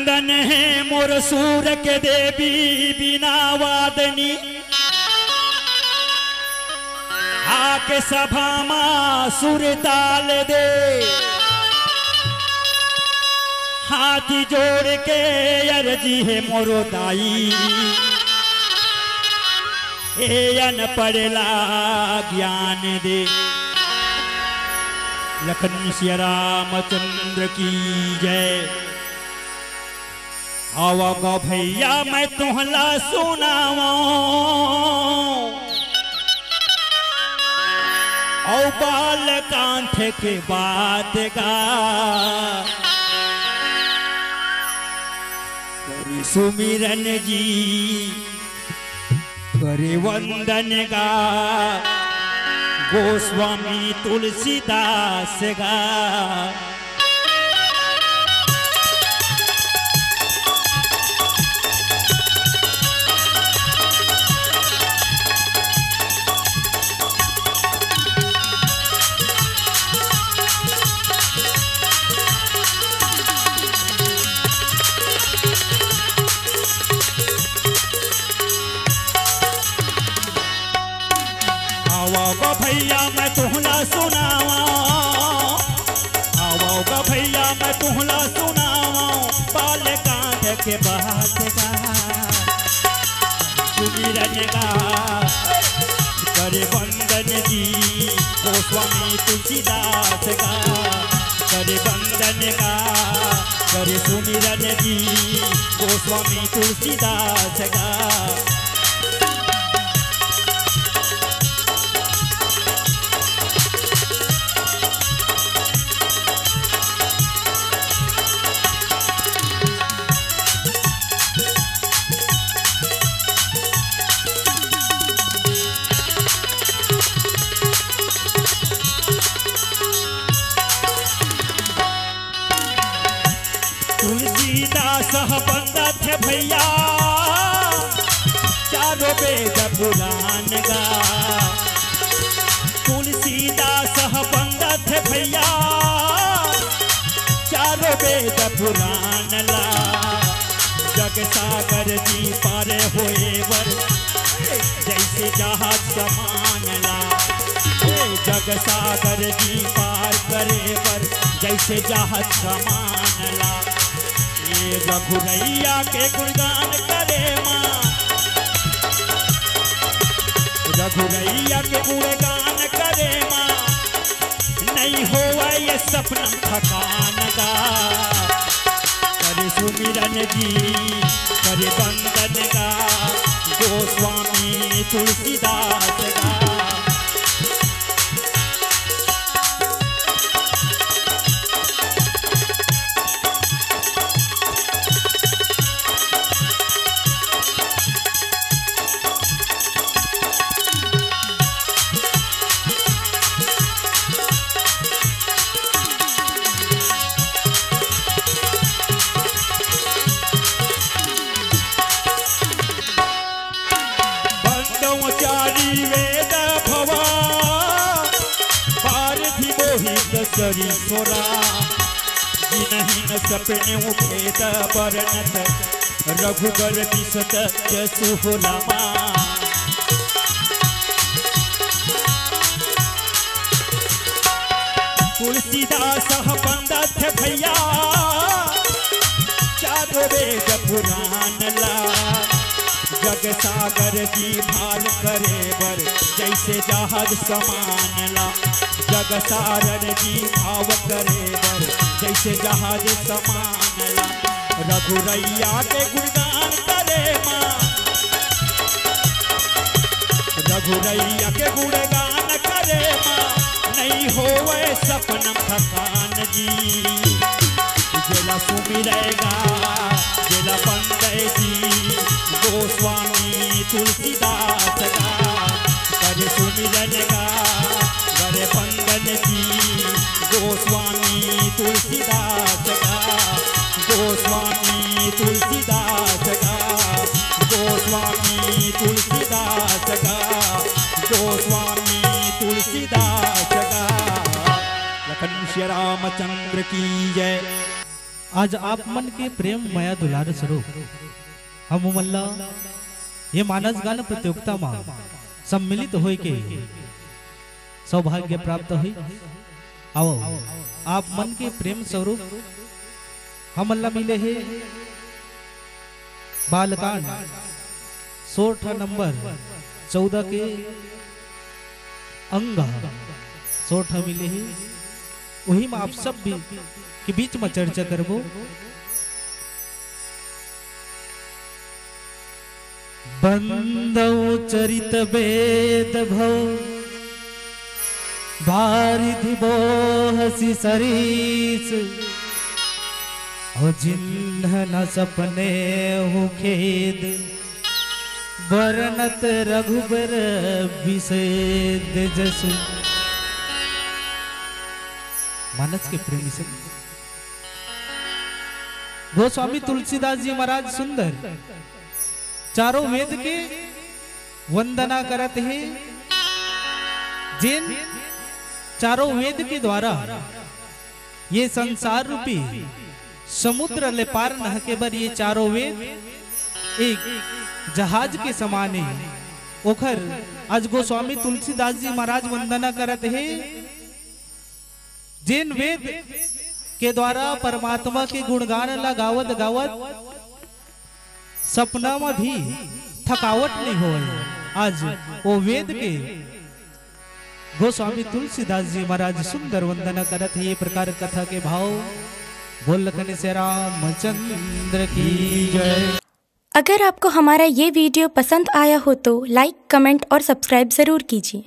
नंदन है मोर सूर के देवी बिना वादनी आके सभा मा सुर ताल दे हाथी जोड़ के अर्जी है मोरो दाई एयन पड़ला ज्ञान दे। लखन श्री रामचंद्र की जय। आवा गो भैया मैं तुहला सुनावा औ बाल कांठ के बात गा करे सुमिरन जी करे वंदन गा गोस्वामी तुलसीदास गा। आओगा भैया मैं तुहला सुनावा आओगा भैया मैं तुहला सुनावा बाल कांठ के बात गा सुमिरन गा करे वंदन जी गोस्वामी तुलसीदास गा करे वंदन गा करे सुमिरन जी गोस्वामी तुलसीदास गा। तुलसीदास बंदा थे भैया चारों वेद पुराण गा तुलसीदास बंदा थे भैया चारों वेद पुराण ला जग सागर जी पार होए वर जैसे जहाज समान ला जग सागर जी पार करे वर जैसे जहाज समान ला। रघुरैया के गुणगान करे माँ रघुरैया के गुणगान करे माँ नहीं होवा ये सपना थकान गा करे सुमिरन जी करे वंदन गा गोस्वामी तुलसीदास गा। वेद भवा पारथी मोहित सरी सोरा जिनहि न सपने उठेत बरनत रघुबर बिसत जसु होलामा। तुलसीदास बंदा थे भैया चारों वेद पुराण ला जग सागर जी भाल करे बर जैसे जहाज समान ला जग सागर जी भाव करे बर जैसे जहाज समान ला। रघुरैया के गुणगान करे माँ रघुरैया के गुणगान करे माँ नहीं होवे सपनम थकान जी जेला सुमिरेगा जेला बंदे जी गोस्वामी तुलसीदास गा करे सुमिरन गा करे वंदन जी गोस्वामी तुलसीदास गा गोस्वामी तुलसीदास गा गोस्वामी तुलसीदास गा गोस्वामी तुलसीदास गा। लखन श्री रामचंद्र की जय। आज आप मन के प्रेम माया दुलार स्वरूप हम मल्ला ये मानस गान प्रतियोगिता में सम्मिलित होय के सौभाग्य प्राप्त हुई। आओ आप मन के प्रेम स्वरूप हम अल्लाह मिले है बालकांड 16 नंबर 14 के अंग 16 मिले है, वही में आप सब भी के बीच में चर्चा करबो। बंदौ चरित वेद भव बारिधि बोहसी सरीस और जिन्ह न सपने हूँ खेद वर्णत रघुबर विषेद जसु। मानस के प्रेमी से गोस्वामी तुलसीदास जी महाराज सुंदर चारों वेद के वंदना करते हैं। जिन चारों वेद के द्वारा ये संसार रूपी समुद्र ले पार न के बर ये चारों वेद एक जहाज के समान है। ओखर आज गोस्वामी तुलसीदास जी महाराज वंदना करते हैं। जिन वेद के द्वारा परमात्मा के गुणगान ला गावत गावत सपना में भी थकावट नहीं हो। आज वो वेद के गोस्वामी तुलसीदास जी महाराज सुंदर वंदना करत है। ये प्रकार कथा के भाव बोल लखन से रामचंद्र की जय। अगर आपको हमारा ये वीडियो पसंद आया हो तो लाइक, कमेंट और सब्सक्राइब जरूर कीजिए।